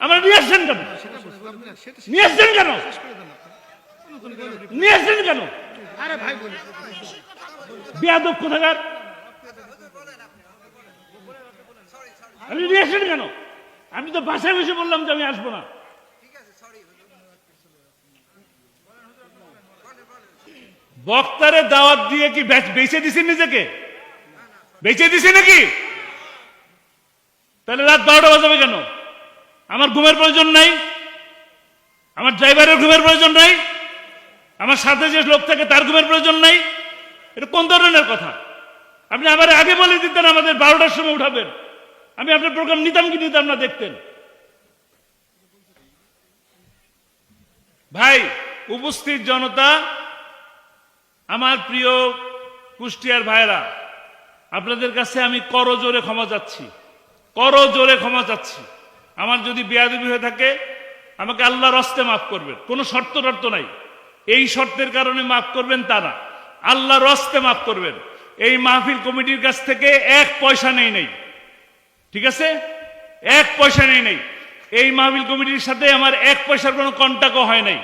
আমার নিয়ে আসছেন কেন? নিয়ে আসছেন কেন? নিয়ে আসছেন কেন? আরে ভাই বলি বেয়াদব কোথাকার! আপনি নিয়ে আসছেন কেন? আমি তো বাসায় বসে বললাম যে আমি আসবো না। বক্তারে দাওয়াত দিয়ে কি বেঁচে দিছেন নিজেকে? বেঁচে দিছে নাকি? তাহলে রাত 12টা বাজাবে কেন? আমার ঘুমের প্রয়োজন নাই, আমার ড্রাইভারের ঘুমের প্রয়োজন নাই, আমার সাথে যে লোক থাকে তার ঘুমের প্রয়োজন নাই। এটা কোন ধরনের কথা? আপনি আবার আগে বলে দিতেন আমাদের 12টার সময় উঠাবেন, আমি আপনার প্রোগ্রাম নিতাম কি নিতাম না দেখতেন। ভাই, উপস্থিত জনতা, আমার প্রিয় কুষ্টিয়ার ভাইরা, আপনাদের কাছে আমি করজোরে ক্ষমা চাচ্ছি, করজোরে ক্ষমা চাচ্ছি। আমার যদি বেয়াদবি হয়ে থাকে আমাকে আল্লাহর হস্তে মাফ করবেন, কোনো শর্ত টর্ত নাই। এই শর্তের কারণে মাফ করবেন তা না, আল্লাহর হস্তে মাফ করবেন। এই মাহফিল কমিটির কাছ থেকে 1 পয়সা নেই, ঠিক আছে? 1 পয়সা নেই। এই মাহফিল কমিটির সাথে আমার 1 পয়সার কোনো কন্টাক্টও হয় নাই।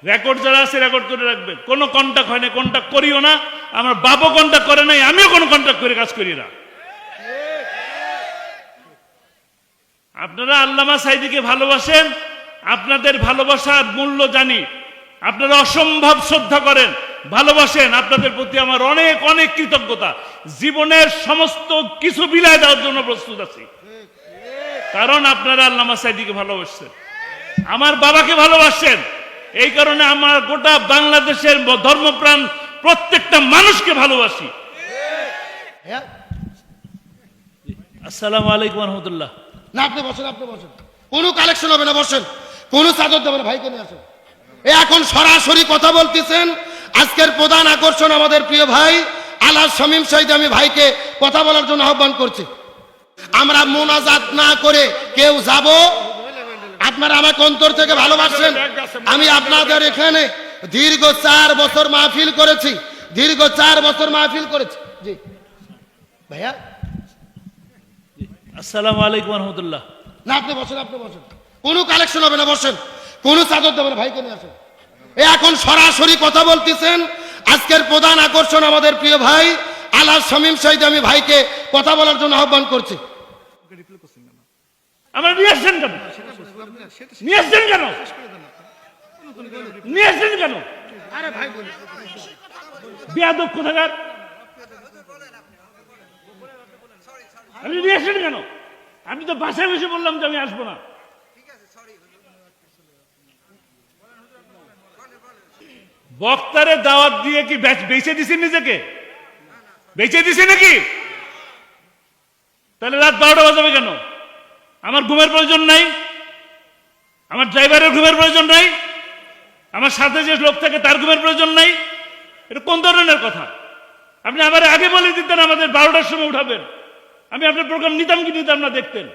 রেকর্ড যারা আছে রেকর্ড করে রাখবেন, কোনো কন্টাক্ট হয় নাই, কন্টাক্ট করিও না। আমার বাবু কন্টাক্ট করে নাই, আমিও কোনো কন্টাক্ট করে কাজ করি না। আপনারা আল্লামা সাঈদীকে ভালোবাসেন, আপনাদের ভালোবাসার মূল্য জানি। আপনারা অসম্ভব শ্রদ্ধা করেন, ভালোবাসেন, আপনাদের প্রতি আমার অনেক অনেক কৃতজ্ঞতা। জীবনের সমস্ত কিছু বিলায় দেওয়ার জন্য প্রস্তুত আছি, কারণ আপনারা আল্লামা সাঈদীকে ভালোবাসছেন, আমার বাবাকে ভালোবাসছেন। এই কারণে আমার গোটা বাংলাদেশের ধর্মপ্রাণ প্রত্যেকটা মানুষকে ভালোবাসি। আসসালামু আলাইকুম ওয়া রাহমাতুল্লাহ। না, আপনি বসেন, আপনি বসেন, কোনো কালেকশন হবে না, বসেন, কোনো চাদর দেবেন, ভাইকে নিয়ে আসেন। এখন সরাসরি কথা বলতেছেন। আজকের প্রধান আকর্ষণ আমাদের প্রিয় ভাই আল্লাহ শামীম সাঈদী। আমি ভাইকে কথা বলার জন্য আহ্বান করছি। আমরা মোনাজাত না করে কেউ যাব? আপনারা আমাকে অন্তর থেকে ভালোবাসেন। আমি আপনাদের এখানে দীর্ঘ 4 বছর মাহফিল করেছি, দীর্ঘ 4 বছর মাহফিল করেছি। জি ভাইয়া। আসসালামু আলাইকুম ওয়া রাহমাতুল্লাহ। না, আপনি বসেন, আপনি বসেন, কোনো কালেকশন হবে না, বসেন, কোনো চাদর দেবেন, ভাইকে নিয়ে আসেন। এখন সরাসরি কথা বলতেছেন। আজকের প্রধান আকর্ষণ আমাদের প্রিয় ভাই আল্লাহ শামীম সাঈদী। আমি ভাইকে কথা বলার জন্য আহ্বান করছি। আমরা নিয়ে আসছেন কেন? নিয়ে আসছেন কেন? নিয়ে আসছেন কেন? আরে ভাই বলি বেয়াদব কোথাকার! আপনি নিয়ে আসছেন কেন? আমি তো বাসায় বসে বললাম যে আমি আসবো না। বক্তারে দাওয়াত দিয়ে কি বেঁচে দিছেন নিজেকে? বেঁচে দিছে নাকি? তাহলে রাত 12টা বাজাবে কেন? আমার ঘুমের প্রয়োজন নাই, আমার ড্রাইভারের ঘুমের প্রয়োজন নাই, আমার সাথে যে লোক থাকে তার ঘুমের প্রয়োজন নাই। এটা কোন ধরনের কথা? আপনি আবার আগে বলে দিতেন আমাদের 12টার সময় উঠাবেন, আমি আপনার প্রোগ্রাম নিতাম কি নিতাম না দেখতেন।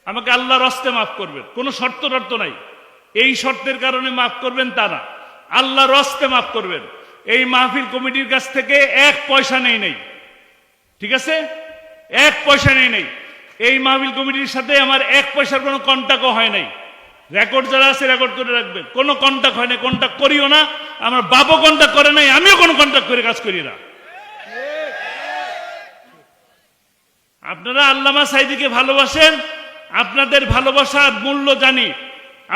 আমাকে আল্লাহর হস্তে মাফ করবেন, কোনো শর্ত টর্ত নাই। এই শর্তের কারণে মাফ করবেন তা না, আল্লাহর হস্তে মাফ করবেন। এই মাহফিল কমিটির কাছ থেকে 1 পয়সা নেই, ঠিক আছে? 1 পয়সা নেই। এই মাহফিল কমিটির সাথে আমার 1 পয়সার কোনো কন্টাক্টও হয় নাই। রেকর্ড যারা আছে রেকর্ড করে রাখবেন, কোনো কন্টাক্ট হয় নাই, কন্টাক্ট করিও না। আমার বাবু কন্টাক্ট করে নাই, আমিও কোনো কন্টাক্ট করে কাজ করি না। আপনারা আল্লামা সাঈদীকে ভালোবাসেন, আপনাদের ভালোবাসার মূল্য জানি।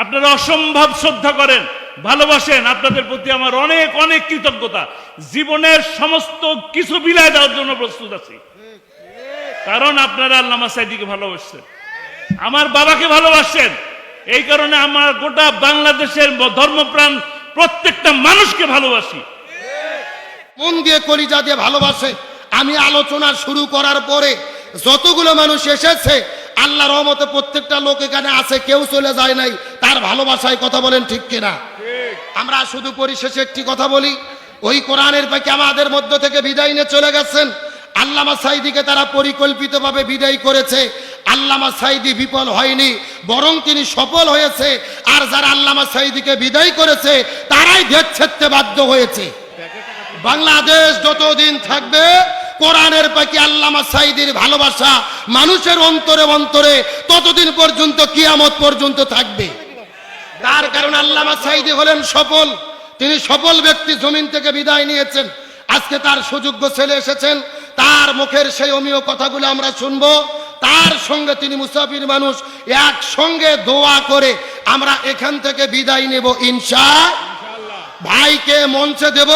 আপনারা অসম্ভব শ্রদ্ধা করেন, ভালোবাসেন, আপনাদের প্রতি আমার অনেক অনেক কৃতজ্ঞতা। জীবনের সমস্ত কিছু বিলায় দেওয়ার জন্য প্রস্তুত আছি, কারণ আপনারা আল্লামা সাঈদীকে ভালোবাসছেন, আমার বাবাকে ভালোবাসছেন। এই কারণে আমার গোটা বাংলাদেশের ধর্মপ্রাণ প্রত্যেকটা মানুষকে ভালোবাসি। মন দিয়ে কলিজা দিয়ে ভালোবাসে। আমি আলোচনা শুরু করার পরে যতগুলো মানুষ এসেছে, আল্লাহর রহমতে প্রত্যেকটা লোক এখানে আছে, কেউ চলে যায় নাই। তার ভালোবাসায় কথা বলেন, ঠিক কিনা? আমরা শুধু পরিশেষে একটি কথা বলি, ওই কোরআনের পাখি আমাদের মধ্য থেকে বিদায় নিয়ে চলে গেছেন। আল্লামা সাঈদীকে তারা পরিকল্পিতভাবে বিদায় করেছে। আল্লামা সাঈদী বিফল হয়নি, বরং তিনি সফল হয়েছে। আর যারা আল্লামা সাঈদীকে বিদায় করেছে তারাই দেশ ছেড়তে বাধ্য হয়েছে। বাংলাদেশ যতদিন থাকবে কোরআনের পাখি আল্লামা সাঈদীর ভালোবাসা মানুষের অন্তরে অন্তরে ততদিন পর্যন্ত কিয়ামত পর্যন্ত থাকবে। তার কারণ আল্লামা সাঈদী হলেন সফল, তিনি সফল ব্যক্তি, জমিন থেকে বিদায় নিয়েছেন। আজকে তার সুযোগ্য ছেলে এসেছেন, তার মুখের সেই অমীয় কথাগুলো আমরা শুনবো। তার সঙ্গে তিনি মুসাফির মানুষ, একসঙ্গে দোয়া করে আমরা এখান থেকে বিদায় নেব ইনশাআল্লাহ। ভাইকে মঞ্চে দেব,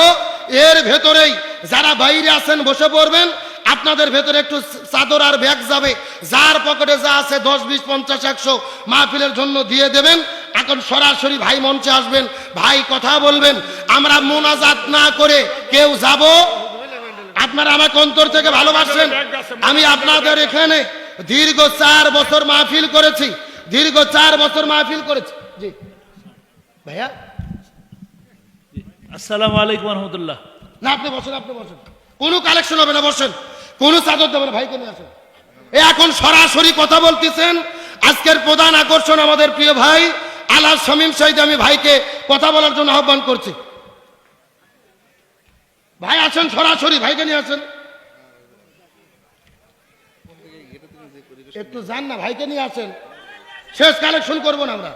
এর ভেতরেই যারা বাইরে আছেন বসে পড়বেন। আপনাদের ভেতরে একটু চাদর আর ব্যাগ যাবে, যার পকেটে যা আছে 10, 20, 50, 100 মাহফিলের জন্য দিয়ে দেবেন। এখন সরাসরি ভাই মঞ্চে আসবেন, ভাই কথা বলবেন। আমরা মোনাজাত না করে কেউ যাব। আপনারা আমাকে অন্তর থেকে ভালোবাসেন। আমি আপনাদের এখানে দীর্ঘ 4 বছর মাহফিল করেছি, দীর্ঘ 4 বছর মাহফিল করেছি। জি ভাইয়া, আসসালামু আলাইকুম রহমতুল্লাহ। না আপনি বসেন, আপনি বসেন, কোনো কালেকশন হবে না, বসেন, কোনো চাদর দেবেন না, ভাইকে নিয়ে আসেন। এখন সরাসরি কথা বলতেছেন আজকের প্রধান আকর্ষণ আমাদের প্রিয় ভাই আলহাজ শামীম সাঈদী। আমি ভাইকে কথা বলার জন্য আহ্বান করছি। ভাই আসেন, সরাসরি ভাইকে নিয়ে আসেন। একটু যান না, ভাইকে নিয়ে আসেন, শেষ কালেকশন করবো না আমরা।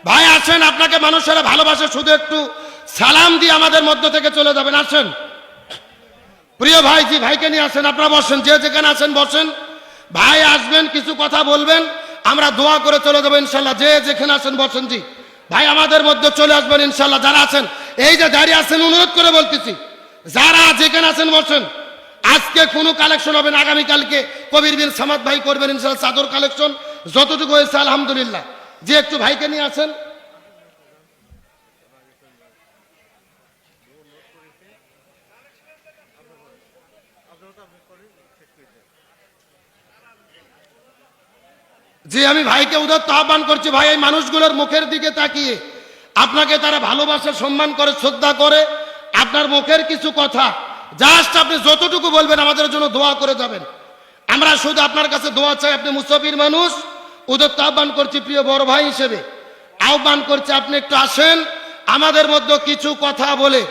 ভাই আসেন, আপনাকে মানুষেরা ভালোবাসে, শুধু একটু সালাম দিয়ে আমাদের মধ্য থেকে চলে যাবেন। আসেন প্রিয় ভাই, জি ভাইকে নিয়ে আসেন। আপনারা বসেন, যে যেখানে আছেন বসেন। ভাই আসবেন, কিছু কথা বলবেন, আমরা দোয়া করে চলে যাবো ইনশাল্লাহ। যে যেখানে আছেন বসেন। জি ভাই আমাদের মধ্যে চলে আসবেন ইনশাল্লাহ। যারা আছেন, এই যে দাঁড়িয়ে আছেন, অনুরোধ করে বলতেছি, যারা যেখানে আছেন বসেন। আজকে কোনো কালেকশন হবে না, আগামীকালকে কবির বিন সামাদ ভাই করবেন ইনশাল্লাহ চাদর কালেকশন, যতটুকু হয়েছে আলহামদুলিল্লাহ। যে একটু ভাইকে নিয়ে আসেন। যে আমি ভাইকে উদাত্ত আহ্বান করছি, ভাই এই মানুষগুলোর মুখের দিকে তাকিয়ে আপনাকে তারা ভালোবাসে, সম্মান করে, শ্রদ্ধা করে। আপনার মুখের কিছু কথা জাস্ট আপনি যতটুকু বলবেন আমাদের জন্য দোয়া করে যাবেন। আমরা শুধু আপনার কাছে দোয়া চাই। আপনি মুসাফির মানুষ, উদাত্ত আহ্বান করছি প্রিয় বড় ভাই হিসেবে, আহ্বান করছি আপনি একটু আসেন, আমাদের মধ্যে কিছু কথা বলে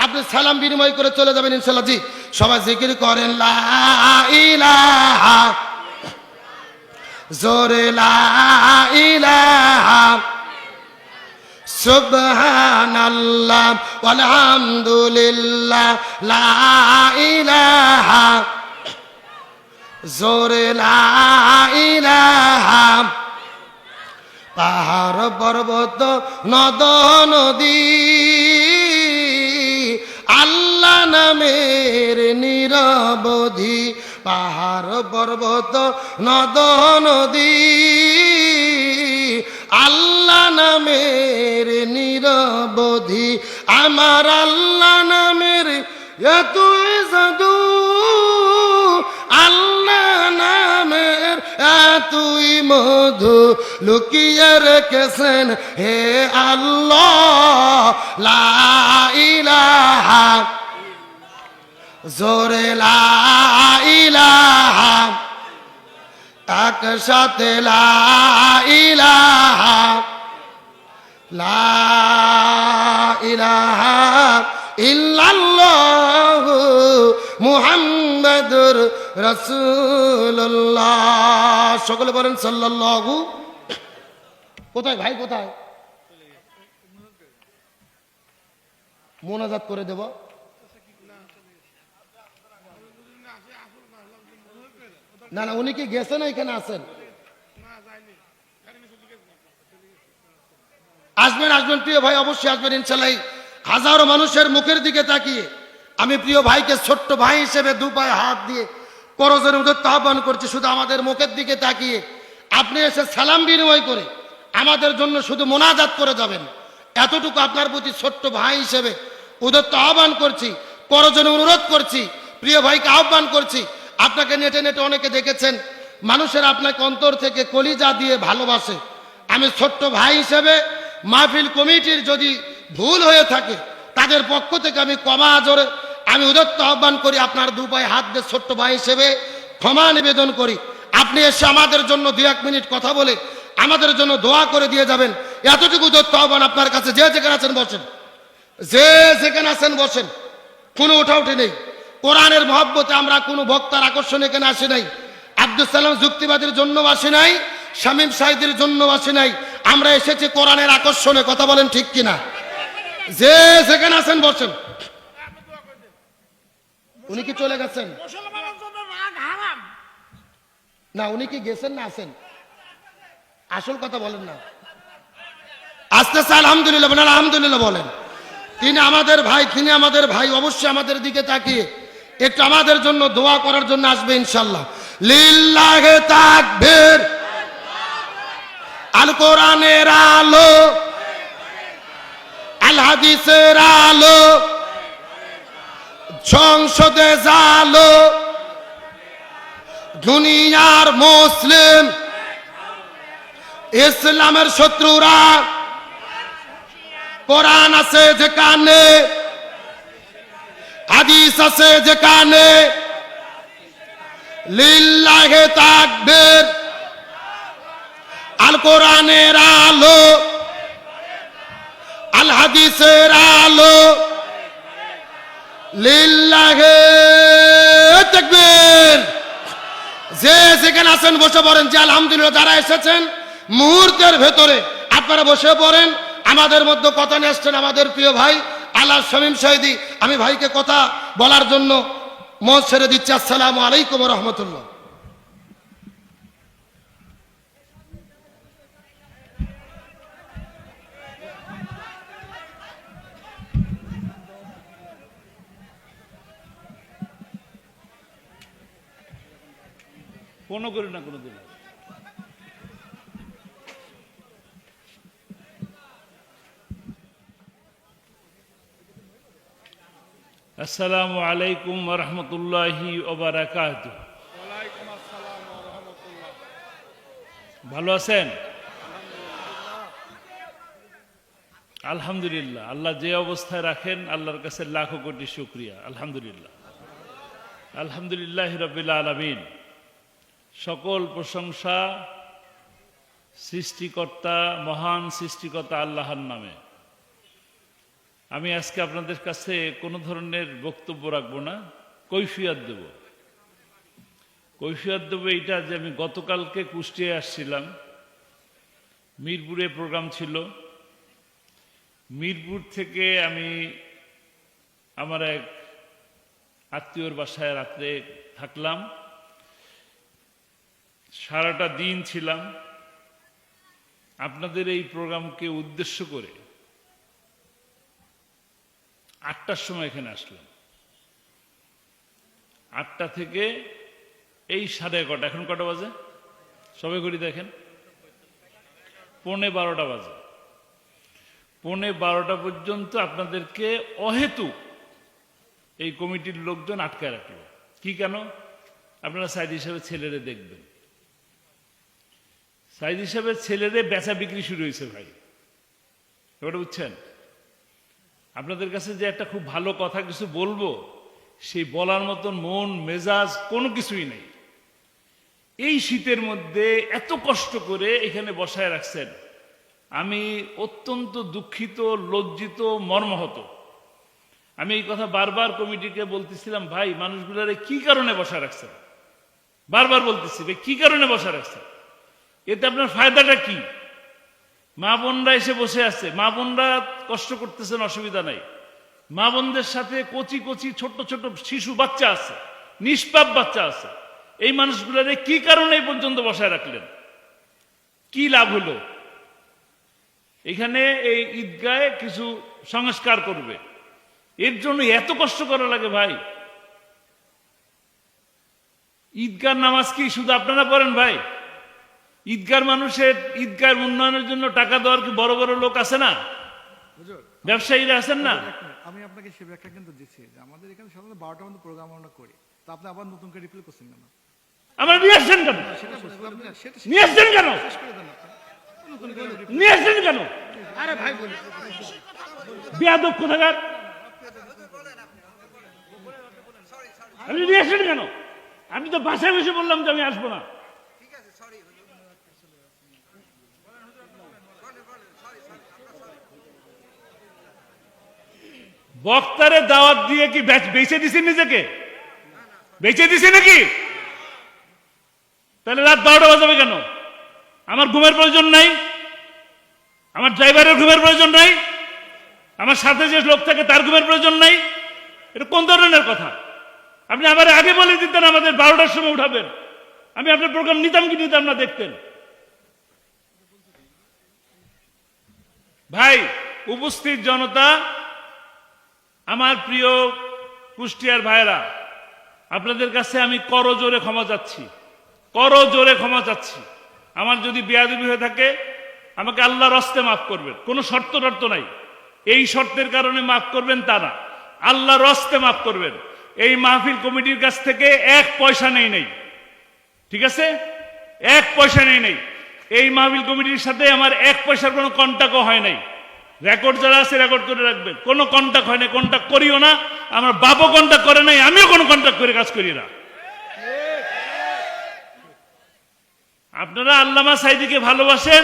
আপনি সালাম বিনিময় করে চলে যাবেন ইনশাআল্লাহ। জি সবাই জিকির করেন লা ইলাহা, জোরে লা ইলাহা, সুবহানাল্লাহ আলহামদুলিল্লাহ, লা ইলাহা, জোরে লা ইলাহা। পাহাড় পর্বত নদ নদী আল্লাহ নামের নিরবধি। পাহাড় পর্বত নদ নদী আল্লাহ নামের নিরবধি। আমার আল্লাহ নামের এতই জাদু, আল্লাহ নামের এতই মধু লুকিয়ে রেখেছেন হে আল্লাহ। লা ইলাহা, জোরে লা ইলাহা, একসাথে লা ইলাহা, লা ইলাহা ইল্লাল্লাহ মুহাম্মাদুর রাসূলুল্লাহ। সকলে বলেন সাল্লাল্লাহু। কোথায় ভাই, কোথায় মোনাজাত করে দেব? না না, উনি কি গেছেন, এখানে আছেন? আসবেন, আসবেন প্রিয় ভাই, অবশ্যই আসবেন ইনশাআল্লাহ। হাজারো মানুষের মুখের দিকে তাকিয়ে আমি প্রিয় ভাইকে ছোট্ট ভাই হিসেবে 2 পায়ে হাত দিয়ে করজোরে উদাত্ত আহ্বান করছি, শুধু আমাদের মুখের দিকে তাকিয়ে আপনি এসে সালাম বিনিময় করে আমাদের জন্য শুধু মোনাজাত করে যাবেন। এতটুকু আপনার প্রতি ছোট্ট ভাই হিসেবে উদাত্ত আহ্বান করছি, করজোরে অনুরোধ করছি, প্রিয় ভাইকে আহ্বান করছি। আপনাকে নেটে নেটে অনেকে দেখেছেন, মানুষের আপনাকে অন্তর থেকে কলিজা দিয়ে ভালোবাসে। আমি ছোট্ট ভাই হিসেবে মাহফিল কমিটির যদি ভুল হয়ে থাকে তাদের পক্ষ থেকে আমি ক্ষমা জোরে আমি উদাত্ত আহ্বান করি, আপনার 2 পায়ে হাত দিয়ে ছোট্ট ভাই হিসেবে ক্ষমা নিবেদন করি। আপনি এসে আমাদের জন্য 2-1 মিনিট কথা বলে আমাদের জন্য দোয়া করে দিয়ে যাবেন, এতটুকু উদাত্ত আহ্বান আপনার কাছে। যে যেখানে আছেন বসেন, যে যেখানে আছেন বসেন, কোনো উঠাউঠি নেই। কোরআনের মহব্বতে আমরা কোনো বক্তার আকর্ষণ এখানে আসি নাই, আব্দুল সালাম যুক্তিবাদীর জন্য আসি নাই, শামীম সাইদের জন্য আসি নাই, আমরা এসেছি কোরআনের আকর্ষণে। কথা বলেন ঠিক কিনা? যে যেখানে আছেন বসেন। উনি কি চলে গেছেন? না, উনি কি গেছেন না আছেন? আসল কথা বলেন না। আস্তে আস্তে আলহামদুলিল্লাহ বলেন, আলহামদুলিল্লাহ বলেন। তিনি আমাদের ভাই, তিনি আমাদের ভাই। অবশ্যই আমাদের দিকে তাকিয়ে একটু আমাদের জন্য দোয়া করার জন্য আসবে ইনশাআল্লাহ। লিল্লাহে তাকবীর। আল কোরআনের আলো, আল হাদিসের আলো, সংসদে জালো, দুনিয়ার মুসলিম ইসলামের শত্রুরা কোরআন আছে যেখানে, হাদিস আছে যেখানে, লিল্লাহে তাকবীর। আল কোরআনের আলো, আল হাদিসের আলো, লিল্লাহে তাকবীর। যে যেখানে আছেন বসে পড়েন। যে আলহামদুলিল্লাহ যারা এসেছেন মুহূর্তের ভেতরে আপনারা বসে পড়েন। আমাদের মধ্যে কথা নিয়ে আসছেন আমাদের প্রিয় ভাই আল্লাহ শামীম সাইদি। আমি ভাইকে কথা বলার জন্য মঞ্চ ছেড়ে দিচ্ছি। আসসালামু আলাইকুম ওয়া রাহমাতুল্লাহ। কোনো করি না কোনো দিন। আসসালামু আলাইকুম ওয়া রাহমাতুল্লাহি ওয়া বারাকাতুহু। ভালো আছেন? আলহামদুলিল্লাহ। আল্লাহ যে অবস্থায় রাখেন আল্লাহর কাছে লাখো কোটি শুকরিয়া। আলহামদুলিল্লাহ, আলহামদুলিল্লাহ রাব্বিল আলামিন। সকল প্রশংসা সৃষ্টিকর্তা, মহান সৃষ্টিকর্তা আল্লাহর নামে। আমি আজকে আপনাদের কাছে কোনো ধরনের বক্তব্য রাখবো না, কৈফিয়ত দেব। কৈফিয়ত দেব এইটা যে আমি গতকালকে কুষ্টিয়ায় আসছিলাম, মিরপুরে প্রোগ্রাম ছিল। মিরপুর থেকে আমি আমার এক আত্মীয়র বাসায় রাত্রে থাকলাম, সারাটা দিন ছিলাম। আপনাদের এই প্রোগ্রামকে উদ্দেশ্য করে 8টার সময় এখানে আসলাম। 8টা থেকে এই 11:30, এখন কটা বাজে? সবে ঘড়ি দেখেন, 11:45 বাজে। 11:45 পর্যন্ত আপনাদেরকে অহেতুক এই কমিটির লোকজন আটকায় রাখলো। কি কেন? আপনারা সাইদ হিসাবে ছেলেরে দেখবেন। সাইদ হিসাবে ছেলেরে বেচা বিক্রি শুরু হয়েছে ভাই, এবারে বুঝছেন? আপনাদের কাছে যে একটা খুব ভালো কথা কিছু বলবো, সেই বলার মতন মন মেজাজ কোনো কিছুই নেই। এই শীতের মধ্যে এত কষ্ট করে এখানে বসায় রাখছেন, আমি অত্যন্ত দুঃখিত, লজ্জিত, মর্মাহত। আমি এই কথা বারবার কমিটিকে বলতেছিলাম, ভাই মানুষগুলারে কি কারণে বসা রাখছেন? বারবার বলতেছি, ভাই কি কারণে বসা রাখছেন? এতে আপনার ফায়দাটা কি? মা বোনরা এসে বসে আছে, মা বোনরা কষ্ট করতেছেন, অসুবিধা নাই। মা বোনদের সাথে কচি কচি ছোট্ট ছোট শিশু বাচ্চা আছে, নিষ্পাপ বাচ্চা আছে। এই মানুষগুলারে কি কারণে এই পর্যন্ত বসায় রাখলেন? কি লাভ হলো? এখানে এই ঈদগাহে কিছু সংস্কার করবে, এর জন্য এত কষ্ট করা লাগে ভাই? ঈদগার নামাজ কি শুধু আপনারা পড়েন ভাই? ঈদগার মানুষের ঈদগার উন্নয়নের জন্য টাকা দেওয়ার কি বড় বড় লোক আছে না? ব্যবসায়ীরা আছেন না? আমি আপনাকে সে ব্যাখ্যা কিন্তু দিচ্ছি যে আমাদের এখানে সাধারণত 12টার মধ্যে প্রোগ্রাম আমরা করি, তো আপনি আবার নতুন করে রিপ্লাই করছেন কেন? আমরা নিয়ে আসছেন কেন? সেটা বলছি, আপনি সেটা নিয়ে আসছেন কেন? শেষ করে দেন আপনি। নতুন করে reply- নিয়ে আসছেন কেন? আরে ভাই বলি, বেয়াদব কোথাকার! আপনি নিয়ে আসছেন কেন? আমি তো বাসায় বসে বললাম যে আমি আসবো না। বক্তারে দাওয়াত দিয়ে কি বেচে দিছেন নিজেকে? বেঁচে দিছে নাকি? তাহলে রাত 12টা বাজাবে কেন? আমার ঘুমের প্রয়োজন নাই? আমার ড্রাইভারের ঘুমের প্রয়োজন নাই? আমার সাথে যে লোক থাকে তার ঘুমের প্রয়োজন নাই? এটা কোন ধরনের কথা? আপনি আমার আগে বলে দিতেন আমাদের 12টার সময় উঠাবেন, আমি আপনার প্রোগ্রাম নিতাম কি নিতাম না দেখতেন। ভাই, উপস্থিত জনতা, আমার প্রিয় কুষ্টিয়ার ভাইরা, আপনাদের কাছে আমি করজোরে ক্ষমা চাচ্ছি, করজোরে ক্ষমা চাচ্ছি। আমার যদি বেয়াদবি হয়ে থাকে আমাকে আল্লাহর হস্তে মাফ করবেন, কোনো শর্ত টর্ত নাই। এই শর্তের কারণে মাফ করবেন তা না, আল্লাহর হস্তে মাফ করবেন। এই মাহফিল কমিটির কাছ থেকে 1 পয়সা নেই, ঠিক আছে? 1 পয়সা নেই। এই মাহফিল কমিটির সাথে আমার 1 পয়সার কোনো কন্টাক্টও হয় নাই। রেকর্ড যারা আছে রেকর্ড করে রাখবেন, কোনো কন্টাক্ট হয় নাই, কন্টাক্ট করিও না। আমার বাপও কন্টাক্ট করে নাই, আমিও কোনো কন্টাক্ট করে কাজ করি না। আপনারা আল্লামা সাঈদীকে ভালোবাসেন,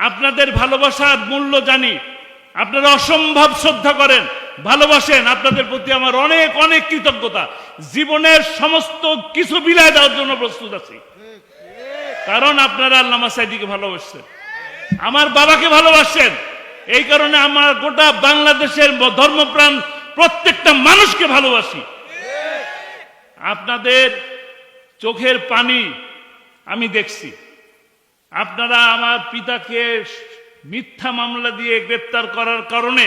আপনাদের ভালোবাসার মূল্য জানি। আপনারা অসম্ভব শ্রদ্ধা করেন, ভালোবাসেন। আপনাদের প্রতি আমার অনেক অনেক কৃতজ্ঞতা। জীবনের সমস্ত কিছু বিলায় দেওয়ার জন্য প্রস্তুত আছি, কারণ আপনারা আল্লামা সাঈদীকে ভালোবাসছেন, আমার বাবাকে ভালোবাসছেন। এই কারণে আমার গোটা বাংলাদেশের ধর্মপ্রাণ প্রত্যেকটা মানুষকে ভালোবাসি। আপনাদের চোখের পানি আমি দেখছি। আপনারা আমার পিতাকে মিথ্যা মামলা দিয়ে গ্রেপ্তার করার কারণে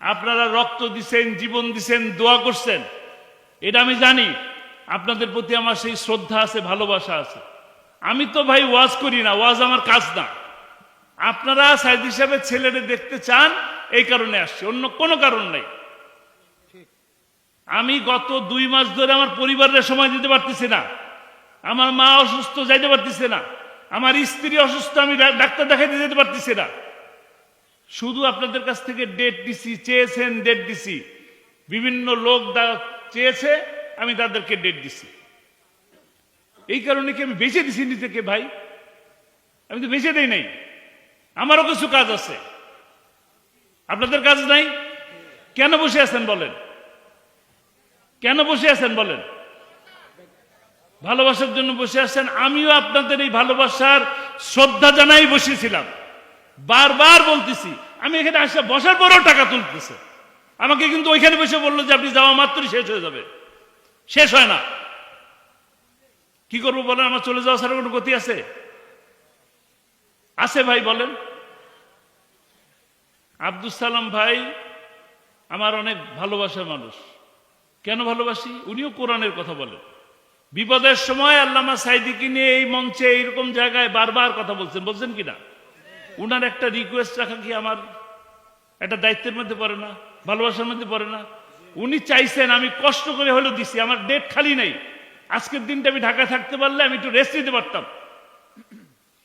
আপনারা রক্ত দিছেন, জীবন দিছেন, দোয়া করছেন, এটা আমি জানি। আপনাদের প্রতি আমার সেই শ্রদ্ধা আছে, ভালোবাসা আছে। আমি তো ভাই ওয়াজ করি না, ওয়াজ আমার কাজ না। আপনারা সাঈদী সাহেবের ছেলেরে দেখতে চান, এই কারণে আসছে, অন্য কোনো কারণ নাই। আমি গত 2 মাস ধরে আমার পরিবারের সময় দিতে পারতেছি না। আমার মা অসুস্থ, যাইতে পারতেছে না। আমার স্ত্রী অসুস্থ, আমি ডাক্তার দেখাইতে যেতে পারতেছি না। শুধু আপনাদের কাছ থেকে ডেট দিছি, চেয়েছেন ডেট দিছি। বিভিন্ন লোক চেয়েছে, আমি তাদেরকে ডেট দিছি। এই কারণে কি আমি বেঁচে দিছি নিজেকে? ভাই, আমি তো বেঁচে দেই নাই। আমারও কিছু কাজ আছে, আপনাদের কাজ নাই। কেন বসে আছেন বলেন? কেন বসে আছেন বলেন? ভালোবাসার জন্য বসে আছেন। আমিও আপনাদের এই ভালোবাসার শ্রদ্ধা জানাই বসেছিলাম। বারবার বলতেছি, আমি এখানে আসে বসার পরেও টাকা তুলতেছে। আমাকে কিন্তু ওইখানে বসে বললো যে আপনি যাওয়া মাত্রই শেষ হয়ে যাবে। শেষ হয় না। কি করবো বলেন? আমার চলে যাওয়া ছাড়া কোনো গতি আছে? আছে ভাই, বলেন। আব্দুল সালাম ভাই আমার অনেক ভালোবাসার মানুষ। কেন ভালোবাসি? উনিও কোরআনের কথা বলেন। বিপদের সময় আল্লামা সাঈদীকে নিয়ে এই মঞ্চে এইরকম জায়গায় বারবার কথা বলছেন কিনা? উনার একটা রিকোয়েস্ট রাখা কি আমার একটা দায়িত্বের মধ্যে পড়ে না? ভালোবাসার মধ্যে পড়ে না? উনি চাইছেন, আমি কষ্ট করে হলেও দিছি। আমার ডেট খালি নাই। আজকের দিনটা আমি ঢাকায় থাকতে পারলে আমি একটু রেস্ট নিতে পারতাম।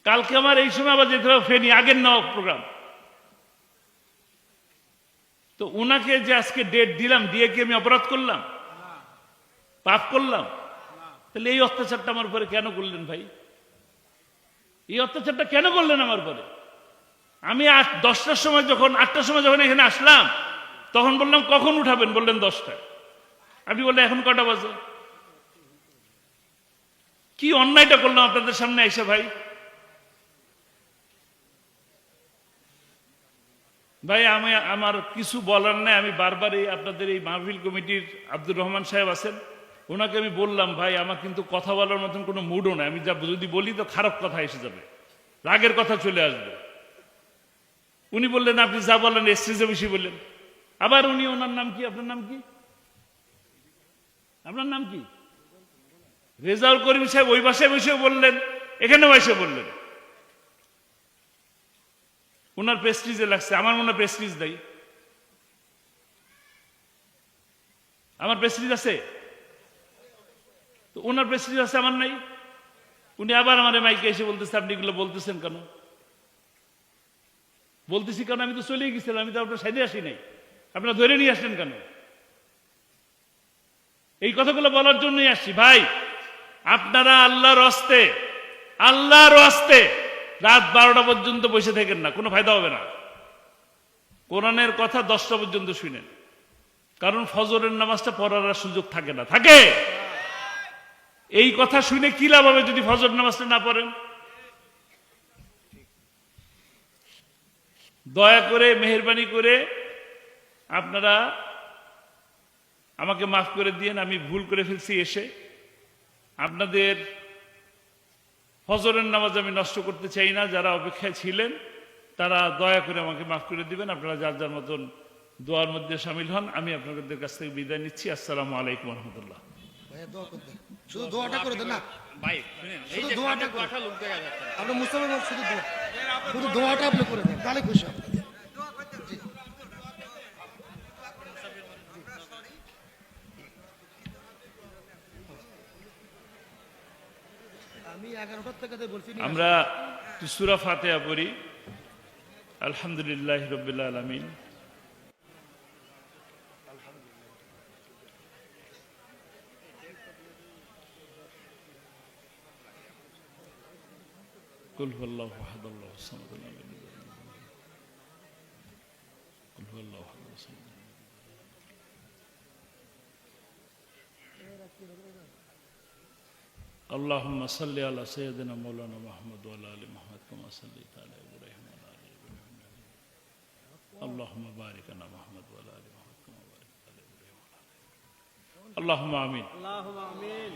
কালকে আমার এই সময় আবার যেতে হবে ফেনী, আগের নেওয়া প্রোগ্রাম। তো উনাকে যে আজকে ডেট দিলাম, দিয়ে কি আমি অপরাধ করলাম? পাপ করলাম? তাহলে এই অত্যাচারটা আমার উপরে কেন করলেন ভাই? এই অত্যাচারটা কেন করলেন আমার উপরে? আমি 10টার সময় যখন 8টার সময় যখন এখানে আসলাম, তখন বললাম কখন উঠাবেন? বললেন 10টায়। আপনি বললেন এখন কটা বাজে? কি অন্যায়টা করলাম আপনাদের সামনে এসে ভাই? ভাই, আমি আমার কিছু বলার নাই। আমি বারবার এই আপনাদের এই মাহফিল কমিটির আব্দুর রহমান সাহেব আছেন, ওনাকে আমি বললাম, ভাই আমার কিন্তু কথা বলার মতন কোনো মুডও নাই। আমি যদি বলি তো খারাপ কথা এসে যাবে, রাগের কথা চলে আসবে। উনি বললেন আপনি যা বলেন স্টেজে বেশি বললেন। আবার উনি, ওনার নাম কি? আপনার নাম কি? আপনার নাম কি? রেজাউল করিম সাহেব ওই বাসায় বসে বললেন, এখানেও এসে বললেন। ওনার প্রেস্টিজে লাগছে, আমার মনে প্রেস্টিজ দেয়। আমার প্রেস্টিজ আছে তো ওনার প্রেস্টিজ আছে, আমার নাই। উনি আবার আমার মাইকে এসে বলতেছে আপনি এগুলো বলতেছেন কেন? বলতেছি কেন? আমি তো চলেই গেছিলাম, আমি তো আপনার সাইডে আসি নাই, আপনারা ধরে নিয়ে আসলেন কেন? এই কথাগুলো বলার জন্যই আসছি। ভাই, আপনারা আল্লাহর হস্তে রাত 12টা পর্যন্ত বসে থাকেন না, কোনো ফায়দা হবে না। কোরআনের কথা 10টা পর্যন্ত শুনেন, কারণ ফজরের নামাজটা পড়ার সুযোগ থাকে না। থাকে এই কথা শুনে কি লাভ হবে যদি ফজর নামাজটা না পড়েন? দয়া করে মেহেরবানি করে আপনারা আমাকে মাফ করে দিয়েন, আমি ভুল করে ফেলছি এসে। আপনাদের ফজরের নামাজ আমি নষ্ট করতে চাই না। যারা অপেক্ষায় ছিলেন তারা দয়া করে আমাকে মাফ করে দিবেন। আপনারা যার যার মতন দোয়ার মধ্যে সামিল হন। আমি আপনাদের কাছ থেকে বিদায় নিচ্ছি। আসসালামু আলাইকুম রহমতুল্লাহ। ভাইয়া দোয়া করতে শুধু দোয়াটা করে দেন না, ভাই শুনেন, এই শুধু যে দোয়াটা কানের কথা লোক দেখা যাচ্ছে না। আপনি মুসলমান শুধু দোয়াটা আপনি করে দেন, তাহলে খুশি হব। জি। আমি 11টার থেকে বলছি আমরা সূরা ফাতিহা পড়ি। আলহামদুলিল্লাহি রাব্বিল আলামিন। কুল হুয়াল্লাহু আহাদ আল্লাহুস সামাদ লাম ইয়ালিদ ওয়া লাম ইউলাদ। কুল হুয়াল্লাহু আহাদ আল্লাহুস সামাদ। اللهم صل على سيدنا مولانا محمد وعلى ال محمد كما صليت على ابراهيم وعلى ال ابراهيم. اللهم بارك على محمد وعلى ال محمد كما باركت على ابراهيم وعلى ال ابراهيم. اللهم امين. اللهم آمين.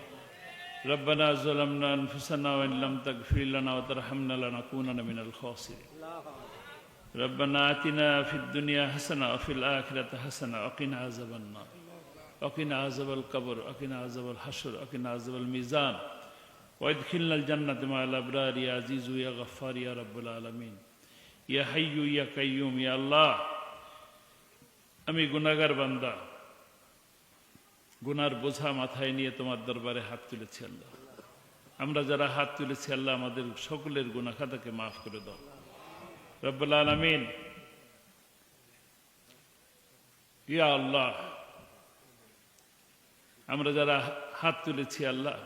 ربنا ظلمنا انفسنا وان لم تغفر لنا وترحمنا لنكونن من الخاسرين. ربنا آتنا في الدنيا حسنة وفي الآخرة حسنة وقنا عذاب النار وقنا عذاب القبر وقنا عذاب الحشر وقنا عذاب الميزان وادخلنا الجنة مع الأبرار يا عزيز يا غفار يا رب العالمين يا حي يا قيوم يا الله. আমি গুনাহগার বান্দা, গুনার বোঝা মাথায় নিয়ে তোমার দরবারে হাত তুলেছি আল্লাহ। আমরা যারা হাত তুলেছি আল্লাহ আমাদের সকলের গুনাহ খাতাকে মাফ করে দাও রব্বুল আলামিন। ইয়া আল্লাহ, আমরা যারা হাত তুলেছি আল্লাহ,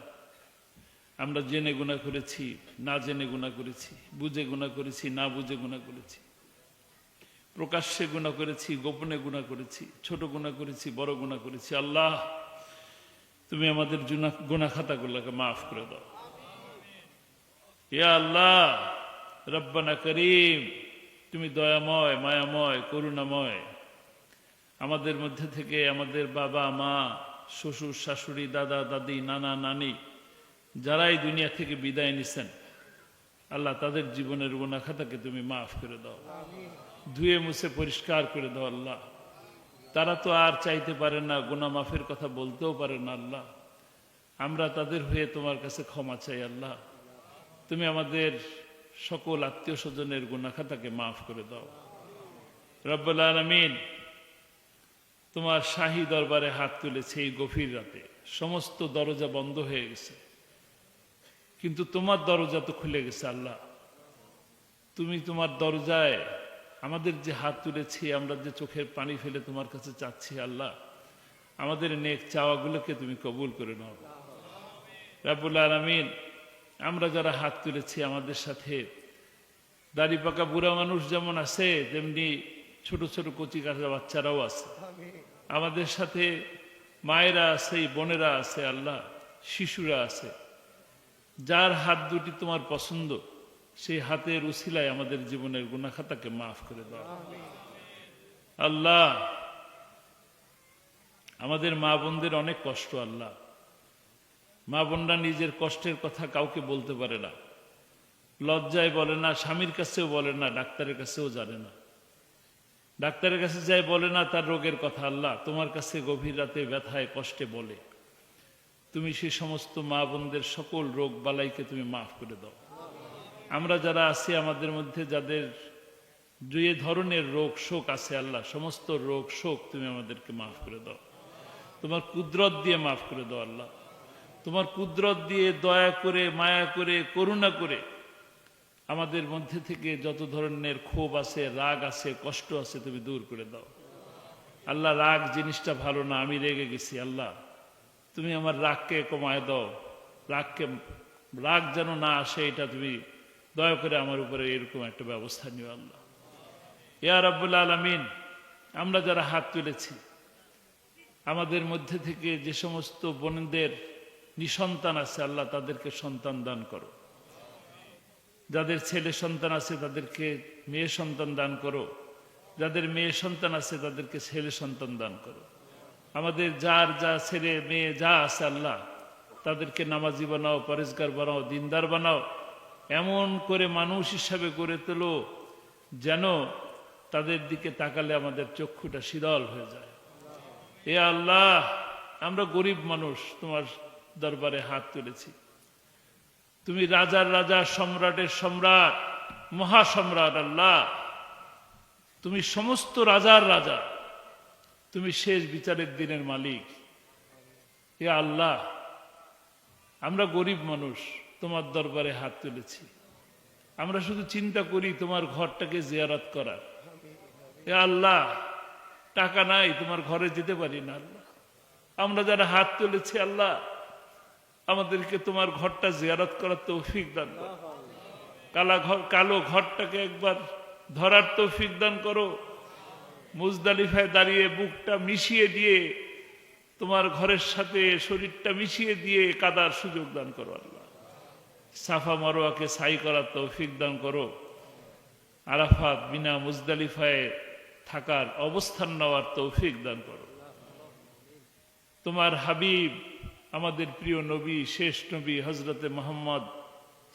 আমরা জেনে গুনাহ করেছি, না জেনে গুনাহ করেছি, বুঝে গুনাহ করেছি, না বুঝে গুনাহ করেছি, প্রকাশ্যে গুনাহ করেছি, গোপনে গুনাহ করেছি, ছোট গুনাহ করেছি, বড় গুনাহ করেছি। আল্লাহ তুমি আমাদের গুনাহ খাতাগুলোকে মাফ করে দাও। ইয়া আল্লাহ রব্বানা করিম, তুমি দয়াময়, মায়াময়, করুণাময়। আমাদের মধ্যে থেকে আমাদের বাবা মা, শ্বশুর শাশুড়ি, দাদা দাদি, নানা নানি যারাই দুনিয়া থেকে বিদায় নিছেন আল্লাহ তাদের জীবনের গুনাহ খাতাকে তুমি মাফ করে দাও, ধুয়ে মুছে পরিষ্কার করে দাও আল্লাহ। তারা তো আর চাইতে পারে না, গুনাহ মাফের কথা বলতেও পারে না আল্লাহ। আমরা তাদের হয়ে তোমার কাছে ক্ষমা চাই আল্লাহ। তুমি আমাদের সকল আত্মীয় স্বজনের গুনাহ খাতাকে মাফ করে দাও রব্বুল আলামিন। তোমার শাহী দরবারে হাত তুলেছে এই গভীর রাতে, সমস্ত দরজা বন্ধ হয়ে গেছে, কিন্তু তোমার দরজা তো খুলে গেছে আল্লাহ। তুমি তোমার দরজায় আমাদের যে হাত তুলেছি, আমরা যে চোখের পানি ফেলে তোমার কাছে চাচ্ছি আল্লাহ, আমাদের নেক চাওয়াগুলোকে তুমি কবুল করে নাও রব্বুল আলামিন। আমরা যারা হাত তুলেছি আমাদের সাথে দাড়ি পাকা বুড়া মানুষ যেমন আছে, তেমনি ছোট ছোট কচি কাঁচা বাচ্চারাও আছে। আমাদের সাথে মায়েরা আছে, বোনেরা আছে আল্লাহ, শিশুরা আছে। যার হাত দুটি তোমার পছন্দ সেই হাতের উসিলায় আমাদের জীবনের গুনাহ খাতাকে মাফ করে দাও আল্লাহ। আমাদের মা বোনদের অনেক কষ্ট আল্লাহ। মা বোনরা নিজের কষ্টের কথা কাউকে বলতে পারে না, লজ্জায় বলে না, স্বামীর কাছেও বলে না, ডাক্তারের কাছেও জানে না। ডাক্তারের কাছে যাই বলে না তার রোগের কথা আল্লাহ, তোমার কাছে গভীর রাতে ব্যথায় কষ্টে বলে। তুমি সেই সমস্ত মা বোনদের সকল রোগ বালাইকে তুমি মাফ করে দাও। আমরা যারা আছি আমাদের মধ্যে যাদের যে ধরনের রোগ শোক আছে আল্লাহ, সমস্ত রোগ শোক তুমি আমাদেরকে মাফ করে দাও। তোমার কুদরত দিয়ে মাফ করে দাও আল্লাহ। তোমার কুদরত দিয়ে দয়া করে, মায়া করে, করুণা করে আমাদের মধ্যে থেকে যত ধরনের ক্ষোভ আছে, রাগ আছে, কষ্ট আছে তুমি দূর করে দাও আল্লাহ। রাগ জিনিসটা ভালো না, আমি রেগে গেছি আল্লাহ, তুমি আমার রাগকে কমায় দাও। রাগ যেন না আসে, এটা তুমি দয়া করে আমার উপরে এরকম একটা ব্যবস্থা নিও আল্লাহ। ইয়া রাব্বুল আলামিন, আমরা যারা হাত তুলেছি আমাদের মধ্যে থেকে যে সমস্ত বোনদের নিঃসন্তান আছে আল্লাহ তাদেরকে সন্তান দান করো, যাদের ছেলে সন্তান আছে তাদেরকে মেয়ে সন্তান দান করো, যাদের মেয়ে সন্তান আছে তাদেরকে ছেলে সন্তান দান করো। আমাদের যার যা ছেলে মেয়ে যা আছে আল্লাহ তাদেরকে নামাজি বানাও, পরেজগার বানাও, দিনদার বানাও, এমন করে মানুষ হিসাবে গড়ে তোলো যেন তাদের দিকে তাকালে আমাদের চক্ষুটা শীতল হয়ে যায়। এ আল্লাহ, আমরা গরিব মানুষ তোমার দরবারে হাত তুলেছি। তুমি রাজার রাজা, সম্রাটের সম্রাট, মহাসম্রাট আল্লাহ, তুমি সমস্ত রাজার রাজা, তুমি শেষ বিচারের দিনের মালিক। এ আল্লাহ, আমরা গরিব মানুষ তোমার দরবারে হাত তুলেছি। আমরা শুধু চিন্তা করি তোমার ঘরটাকে জিয়ারত করার। এ আল্লাহ, টাকা নাই, তোমার ঘরে যেতে পারি না আল্লাহ। আমরা যারা হাত তুলেছি আল্লাহ, আমাদেরকে তোমার ঘরটা জিয়ারত করার তৌফিক দান করো। কালো ঘরটাকে একবার ধরার তৌফিক দান করো। মুজদালিফায় দাঁড়িয়ে বুকটা মিশিয়ে দিয়ে তোমার ঘরের সাথে শরীরটা মিশিয়ে দিয়ে কাদার সুযোগ দান করো আল্লাহ। সাফা মারওয়াকে সাই করার তৌফিক দান করো। আরাফাত, মিনা, মুজদালিফায় থাকার অবস্থান নেওয়ার তৌফিক দান করো। তোমার হাবিব, আমাদের প্রিয় নবী, শেষ নবী হজরতে মুহাম্মদ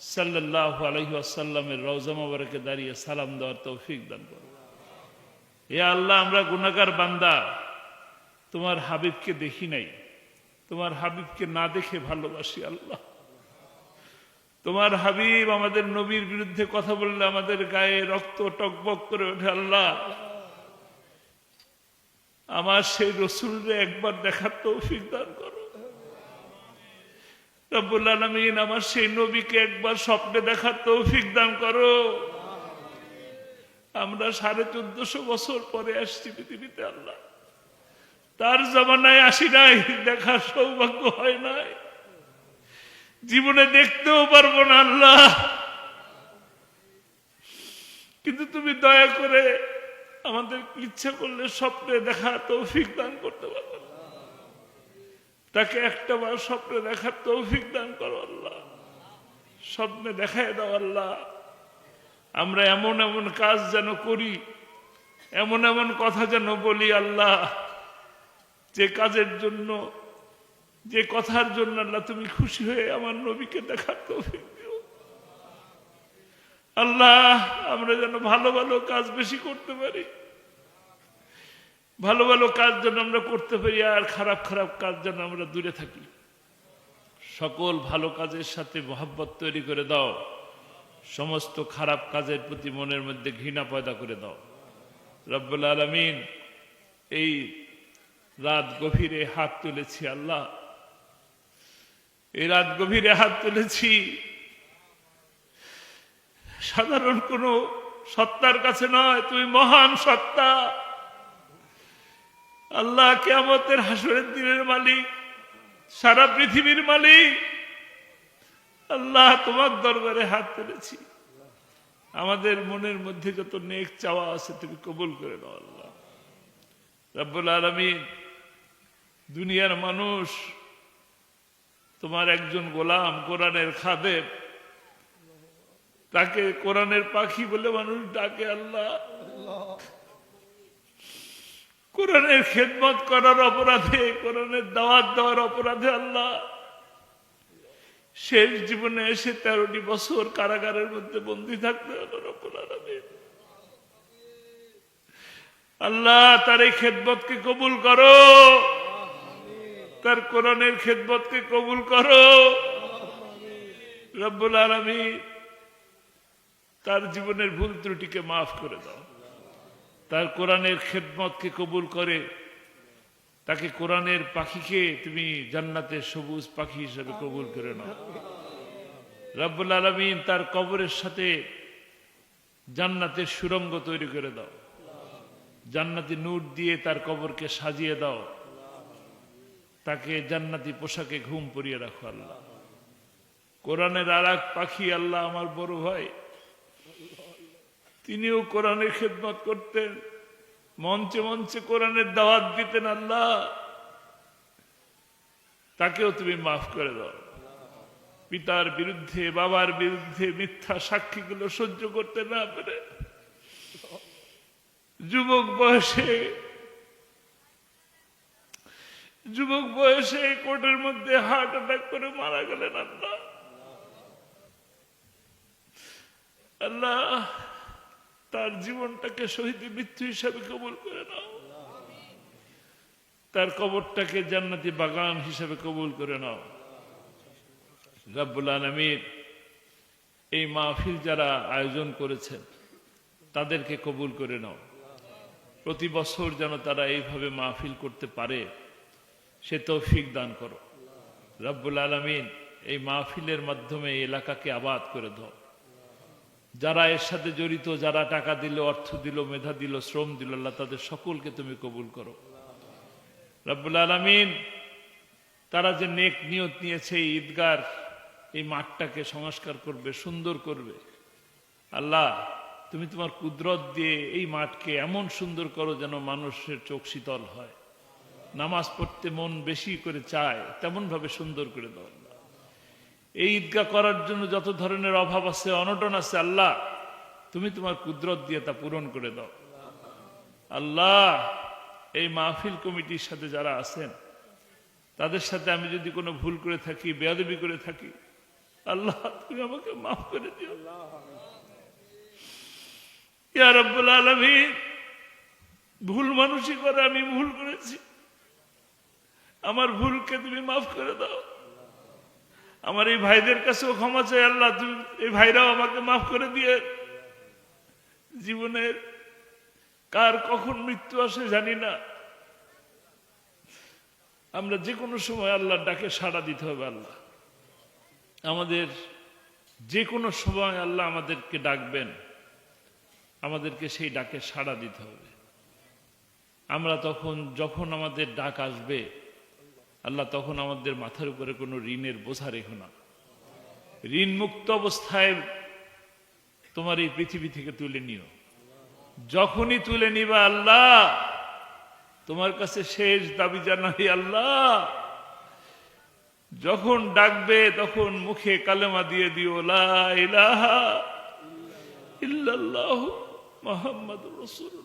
সাল্লাল্লাহু আলাইহি ওয়াসাল্লামের রওজা মোবারকে দাঁড়িয়ে সালাম দেওয়ার তৌফিক দান করো। এ আল্লাহ, আমরা গুনাহগার বান্দা, তোমার হাবিবকে দেখি নাই, তোমার হাবিবকে না দেখে ভালোবাসি আল্লাহ। তোমার হাবিব আমাদের নবীর বিরুদ্ধে কথা বললে আমাদের গায়ে রক্ত টকবক করে ওঠে আল্লাহ। আমার সেই রসুলরে একবার দেখার তৌফিক দান করো রব্বুল আলামিন। আমার সেই নবীকে একবার স্বপ্নে দেখার তৌফিক দান করো। আমরা 1450 বছর পরে আসছি পৃথিবীতে আল্লাহ, তার জামানায় আসি নাই, দেখার সৌভাগ্য হয় নাই, জীবনে দেখতেও পারবো না আল্লাহ। কিন্তু তুমি দয়া করে আমাদের ইচ্ছা করলে স্বপ্নে দেখা তৌফিক দান করতে পারো। তাকে একটা বার স্বপ্নে দেখার তৌফিক দান করো আল্লাহ। স্বপ্নে দেখায় দাও আল্লাহ। আমরা এমন এমন কাজ যেন করি, এমন এমন কথা যেন বলি আল্লাহ, যে কাজের জন্য, যে কথার জন্য আল্লাহ তুমি খুশি হয়ে আমার নবীকে দেখার তৌফিক দিও আল্লাহ। আমরা যেন ভালো ভালো কাজ বেশি করতে পারি, ভালো ভালো কাজ যেন আমরা করতে পারি, আর খারাপ খারাপ কাজ যেন আমরা দূরে থাকি। সকল ভালো কাজের সাথে মহব্বত তৈরি করে দাও, সমস্ত খারাপ কাজের প্রতি মনের মধ্যে ঘৃণা পয়দা করে দাও রব্বুল আলামিন। এই রাত গভীরে হাত তুলেছি আল্লাহ, এই রাত গভীরে হাত তুলেছি সাধারণ কোন সত্তার কাছে নয়, তুমি মহান সত্তা আল্লাহ, কিয়ামতের হাসরের দিনের মালিক, সারা পৃথিবীর মালিক আল্লাহ। তোমার দরবারে হাত তুলেছি, আমাদের মনের মধ্যে যত নেক চাওয়া আছে তুমি কবুল করে দাও আল্লাহ রব্বুল আলামিন। দুনিয়ার মানুষ তোমার একজন গোলাম, কোরআনের খাদেম, তাকে কোরআনের পাখি বলে মানুষ ডাকে আল্লাহ। কোরআনের খেদমত করার অপরাধে, কোরআনের দাওয়াত দেওয়ার অপরাধে আল্লাহ শেষ জীবনে এসে 13টি বছর কারাগারের মধ্যে বন্দী থাকতে হলো রব্বুল আলামিন। আল্লাহ, তার এই খেদমতকে কবুল করো, তার কোরআনের খেদমতকে কবুল করো রব্বুল আলামিন। তার জীবনের ভুল ত্রুটিকে মাফ করে দাও, তার কোরআনের খেদমতকে কবুল করে তাকে কোরআনের পাখিকে তুমি জান্নাতের সবুজ পাখি হিসেবে কবুল করে নাও রব্বুল আলামিন। তার কবরের সাথে জান্নাতের সুড়ঙ্গ তৈরি করে দাও, জান্নাতি নূর দিয়ে তার কবরকে সাজিয়ে দাও, তাকে জান্নাতি পোশাকে ঘুম পরিয়ে রাখো আল্লাহ। কোরআনের আর এক পাখি আল্লাহ, আমার বড় ভাই, তিনিও কোরআনের খেদমত করতেন, মঞ্চে মঞ্চে কোরআনের দাওয়াত দিতেন আল্লাহ। তাকেও তুমি মাফ করে দাও। পিতার বিরুদ্ধে বাবার বিরুদ্ধে মিথ্যা সাক্ষীগুলো সহ্য করতে না পেরে যুবক বয়সে কোর্টের মধ্যে হার্ট অ্যাটাক করে মারা গেলেন। আল্লাহ আল্লাহ তার জীবনটাকে শহীদ মৃত্যু হিসাবে কবুল করে নাও, তার কবরটাকে জান্নাতি বাগান হিসাবে কবুল করে নাও। রব্বুল আলামিন এই মাহফিল যারা আয়োজন করেছেন তাদেরকে কবুল করে নাও। প্রতি বছর যেন তারা এইভাবে মাহফিল করতে পারে সে তৌফিক দান করো। রব্বুল আলামিন এই মাহফিলের মাধ্যমে এই এলাকাকে আবাদ করে দাও। যারা এর সাথে জড়িত, যারা টাকা দিল, অর্থ দিল, মেধা দিল, শ্রম দিল, আল্লাহ তাদের সকলকে তুমি কবুল করো। রব্বুল আলামিন তারা যে নেক নিয়ত নিয়েছে এই ঈদগার এই মাঠটাকে সংস্কার করবে, সুন্দর করবে, আল্লাহ তুমি তোমার কুদরত দিয়ে এই মাঠকে এমন সুন্দর করো যেন মানুষের চোখ শীতল হয়, নামাজ পড়তে মন বেশি করে চায়, তেমন ভাবে সুন্দর করে দাও। এই ঈদগাহ করার জন্য যত ধরনের অভাব আছে, অনটন আছে, আল্লাহ তুমি তোমার কুদরত দিয়ে তা পূরণ করে দাও। আল্লাহ এই মাহফিল কমিটির সাথে যারা আছেন তাদের সাথে আমি যদি কোনো ভুল করে থাকি, বেয়াদবি করে থাকি, আল্লাহ তুমি আমাকে মাফ করে দিও। ইয়া রাব্বুল আলামিন ভুল মানুষই করে, আমি ভুল করেছি, আমার ভুলকে তুমি মাফ করে দাও। আমার এই ভাইদের কাছেও ক্ষমা চাই, আল্লাহ তুমি এই ভাইরাও আমাকে মাফ করে দিয়ে। জীবনের কার কখন মৃত্যু আসে জানি না, আমরা যে কোনো সময় আল্লাহর ডাকে সাড়া দিতে হবে। আল্লাহ আমাদের যে কোনো সময় আল্লাহ আমাদেরকে ডাকবেন, আমাদেরকে সেই ডাকে সাড়া দিতে হবে। আমরা তখন যখন আমাদের ডাক আসবে আল্লাহ তখন আমাদের মাথার উপরে কোনো ঋণের বোঝা রেখো না। ঋণ মুক্ত অবস্থায় তোমার এই পৃথিবী থেকে তুলে নিও। যখনই তুলে নিবা আল্লাহ তোমার কাছে শেষ দাবি জানাই, আল্লাহ যখন ডাকবে তখন মুখে কালেমা দিয়ে দিও, লা ইলাহা ইল্লাল্লাহু মুহাম্মাদুর রাসূলুল্লাহ।